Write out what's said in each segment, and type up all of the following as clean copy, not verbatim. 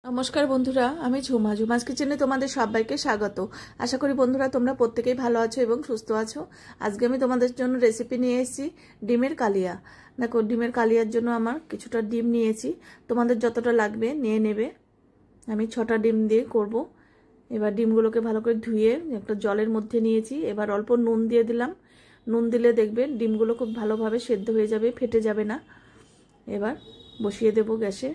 নমস্কার বন্ধুরা, আমি ঝুমা। ঝুমাস কিচেনে তোমাদের সবাইকে স্বাগত। আশা করি বন্ধুরা তোমরা প্রত্যেকেই ভালো আছো এবং সুস্থ আছো। আজকে আমি তোমাদের জন্য রেসিপি নিয়ে এসেছি ডিমের কালিয়া। দেখো, ডিমের কালিয়ার জন্য আমার কিছুটা ডিম নিয়েছি। তোমাদের যতটা লাগবে নিয়ে নেবে। আমি 6টা ডিম দিয়ে করব। এবার ডিমগুলোকে ভালো করে ধুয়ে একটা জলের মধ্যে নিয়েছি। এবার অল্প নুন দিয়ে দিলাম। নুন দিলে দেখবে ডিমগুলো খুব ভালোভাবে সেদ্ধ হয়ে যাবে, ফেটে যাবে না। এবার বসিয়ে দেব গ্যাসে।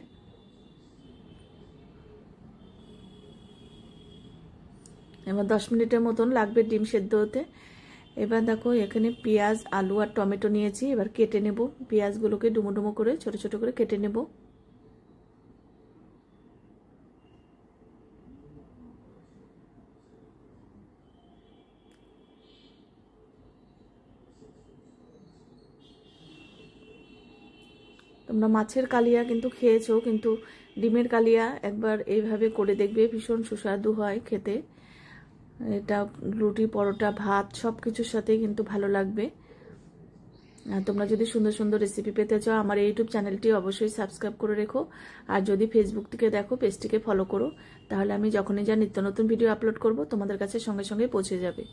এবার 10 মিনিটের মতন লাগবে ডিম সেদ্ধ হতে। এবার দেখো, এখানে পেঁয়াজ, আলু আর টমেটো নিয়েছি। এবার কেটে নেব। পেঁয়াজগুলোকে ডুমো ডুমো করে ছোট ছোট করে কেটে নেব। তোমরা মাছের কালিয়া কিন্তু খেয়েছো, কিন্তু ডিমের কালিয়া একবার এইভাবে করে দেখবে, ভীষণ সুস্বাদু হয় খেতে। এটা রুটি, পরোটা, ভাত সব কিছুর সাথেই কিন্তু ভালো লাগবে। তোমরা যদি সুন্দর সুন্দর রেসিপি পেতে চাও, আমার ইউটিউব চ্যানেলটি অবশ্যই সাবস্ক্রাইব করে রেখো। আর যদি ফেসবুক থেকে দেখো, পেজটিকে ফলো করো। তাহলে আমি যখনই যা নিত্য নতুন ভিডিও আপলোড করব তোমাদের কাছে সঙ্গে সঙ্গে পৌঁছে যাবে।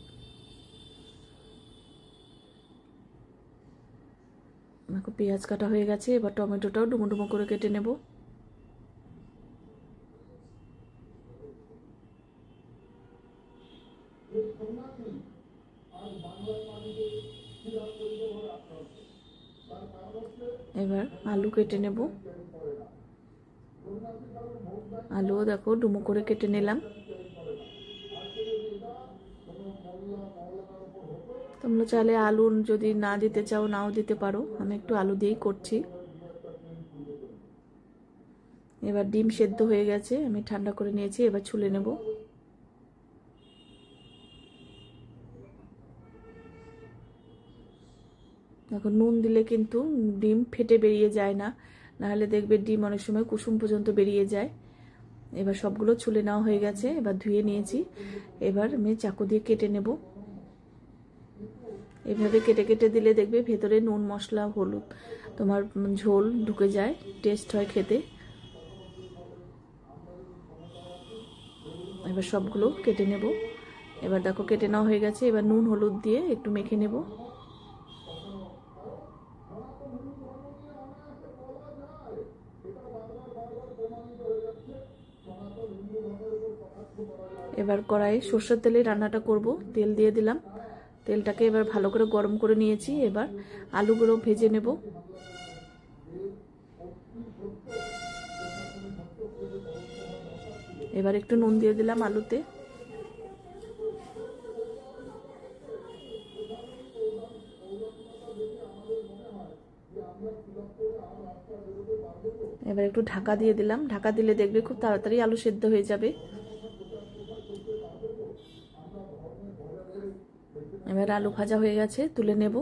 দেখো, পেঁয়াজ কাটা হয়ে গেছে। এবার টমেটোটাও ডুমো ডুমো করে কেটে নেব। এবার আলু কেটে নেব। আলুও দেখো ডুমো করে কেটে নিলাম। তোমরা চাইলে আলু যদি না দিতে চাও, নাও দিতে পারো। আমি একটু আলু দিয়েই করছি। এবার ডিম সেদ্ধ হয়ে গেছে, আমি ঠান্ডা করে নিয়েছি। এবার ছুলে নেব। দেখো, নুন দিলে কিন্তু ডিম ফেটে বেরিয়ে যায় না, নাহলে দেখবে ডিম অনেক সময় কুসুম পর্যন্ত বেরিয়ে যায়। এবার সবগুলো ছুলে নেওয়া হয়ে গেছে। এবার ধুয়ে নিয়েছি। এবার আমি চাকু দিয়ে কেটে নেব। এভাবে কেটে কেটে দিলে দেখবে ভেতরে নুন, মশলা, হলুদ তোমার ঝোল ঢুকে যায়, টেস্ট হয় খেতে। এবার সবগুলো কেটে নেব। এবার দেখো কেটে নেওয়া হয়ে গেছে। এবার নুন হলুদ দিয়ে একটু মেখে নেব। এবার কড়াইয়ে সরষের তেলে রান্নাটা করব। তেল দিয়ে দিলাম। তেলটাকে এবার ভালো করে গরম করে নিয়েছি। এবার আলুগুলো ভেজে নেব। এবার একটু নুন দিয়ে দিলাম আলুতে। এবার একটু ঢাকা দিয়ে দিলাম। ঢাকা দিলে দেখবে খুব তাড়াতাড়ি আলু সেদ্ধ হয়ে যাবে। এবার আলু ভাজা হয়ে গেছে, তুলে নেব।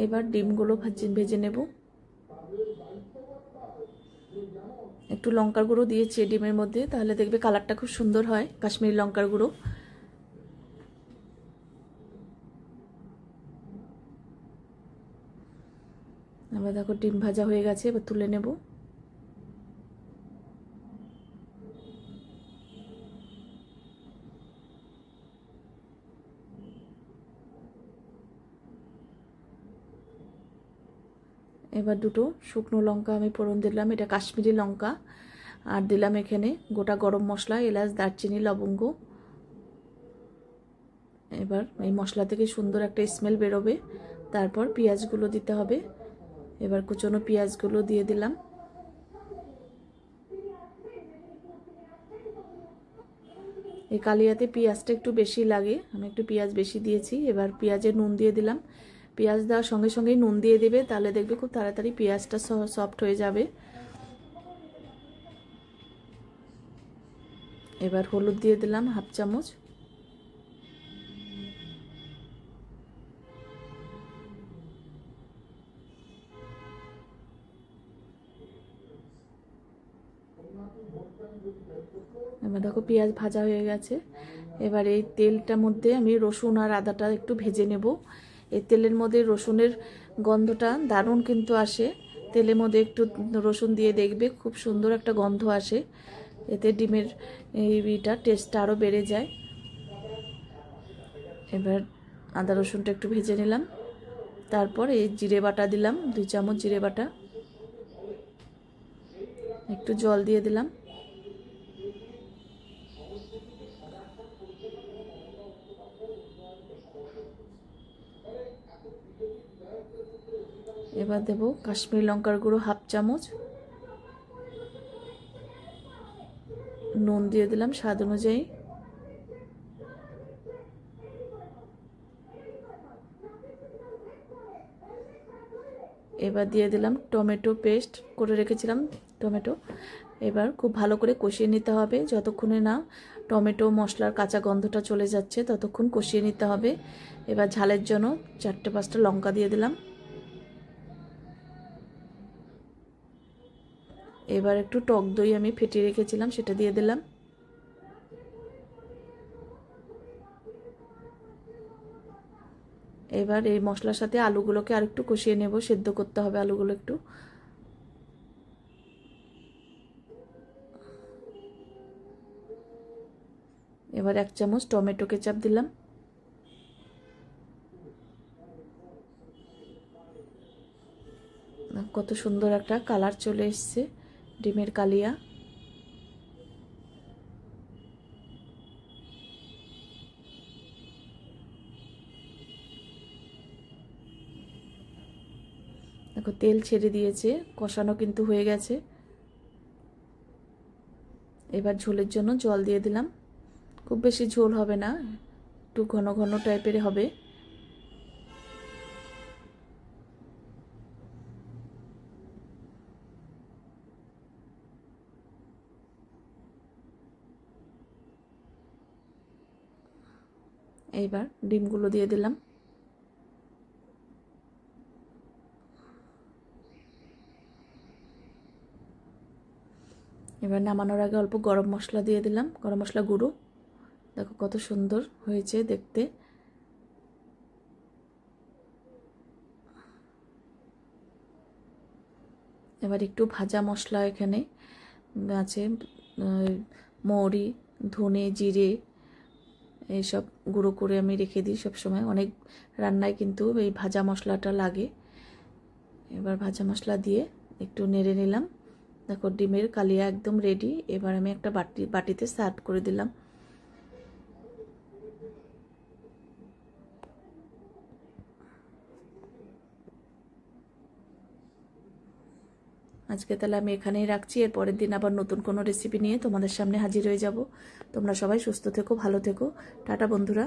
এবার ডিমগুলো ভেজে নেব। একটু লঙ্কার গুঁড়ো দিয়েছি ডিমের মধ্যে, তাহলে দেখবে কালারটা খুব সুন্দর হয়, কাশ্মীরি লঙ্কার গুঁড়ো। এবার দেখো ডিম ভাজা হয়ে গেছে, এবার তুলে নেব। এবার দুটো শুকনো লঙ্কা আমি ফোড়ন দিলাম, এটা কাশ্মীরি লঙ্কা। আর দিলাম এখানে গোটা গরম মশলা, এলাচ, দারচিনি, লবঙ্গ। এবার এই মশলা থেকে সুন্দর একটা স্মেল বেরোবে। তারপর পেঁয়াজগুলো দিতে হবে। এবার কুচনো পেঁয়াজগুলো দিয়ে দিলাম। এই কালিয়াতে পেঁয়াজটা একটু বেশি লাগে, আমি একটু পেঁয়াজ বেশি দিয়েছি। এবার পেঁয়াজে নুন দিয়ে দিলাম। পেঁয়াজ দেওয়ার সঙ্গে সঙ্গেই নুন দিয়ে দেবে, তাহলে দেখবে খুব তাড়াতাড়ি পেঁয়াজটা সফট হয়ে যাবে। এবার হলুদ দিয়ে দিলাম হাফ চামচ। এবার দেখো পেঁয়াজ ভাজা হয়ে গেছে। এবার এই তেলটার মধ্যে আমি রসুন আর আদাটা একটু ভেজে নেব। এই তেলের মধ্যে রসুনের গন্ধটা দারুণ কিন্তু আসে। তেলের মধ্যে একটু রসুন দিয়ে দেখবে, খুব সুন্দর একটা গন্ধ আসে। এতে ডিমের এইটা টেস্টটা আরও বেড়ে যায়। এবার আদা রসুনটা একটু ভেজে নিলাম। তারপর এই জিরে বাটা দিলাম, 2 চামচ জিরে বাটা। একটু জল দিয়ে দিলাম। এবার দেব কাশ্মীরি লঙ্কার গুঁড়ো 1/2 চামচ। নুন দিয়ে দিলাম স্বাদ অনুযায়ী। এবার দিয়ে দিলাম টমেটো পেস্ট করে রেখেছিলাম, টমেটো। এবার খুব ভালো করে কষিয়ে নিতে হবে, যতক্ষণে না টমেটো মশলার কাঁচা গন্ধটা চলে যাচ্ছে ততক্ষণ কষিয়ে নিতে হবে। এবার ঝালের জন্য 4-5টা লঙ্কা দিয়ে দিলাম। এবার একটু টক দই আমি ফেটিয়ে রেখেছিলাম, সেটা দিয়ে দিলাম। এবার এই মশলার সাথে আলুগুলোকে আর একটু কষিয়ে নেব, সেদ্ধ করতে হবে আলুগুলো একটু। এবার 1 চামচ টমেটো কেচাপ দিলাম। কত সুন্দর একটা কালার চলে এসছে ডিমের কালিয়া। দেখো তেল ছেড়ে দিয়েছে, কষানো কিন্তু হয়ে গেছে। এবার ঝোলের জন্য জল দিয়ে দিলাম। খুব বেশি ঝোল হবে না, একটু ঘন ঘন টাইপের হবে। এইবার ডিমগুলো দিয়ে দিলাম। এবার নামানোর আগে অল্প গরম মশলা দিয়ে দিলাম, গরম মশলা গুঁড়ো। দেখো কত সুন্দর হয়েছে দেখতে। এবার একটু ভাজা মশলা এখানে আছে, মৌরি, ধনে, জিরে এইসব গুঁড়ো করে আমি রেখে দিই সবসময়। অনেক রান্নায় কিন্তু এই ভাজা মশলাটা লাগে। এবার ভাজা মশলা দিয়ে একটু নেড়ে নিলাম। দেখো ডিমের কালিয়া একদম রেডি। এবার আমি একটা বাটিতে সার্ভ করে দিলাম। আজকে তাহলে আমি এখানেই রাখছি। এর পরের দিন আবার নতুন কোনো রেসিপি নিয়ে তোমাদের সামনে হাজির হয়ে যাব। তোমরা সবাই সুস্থ থেকো, ভালো থেকো। টাটা বন্ধুরা।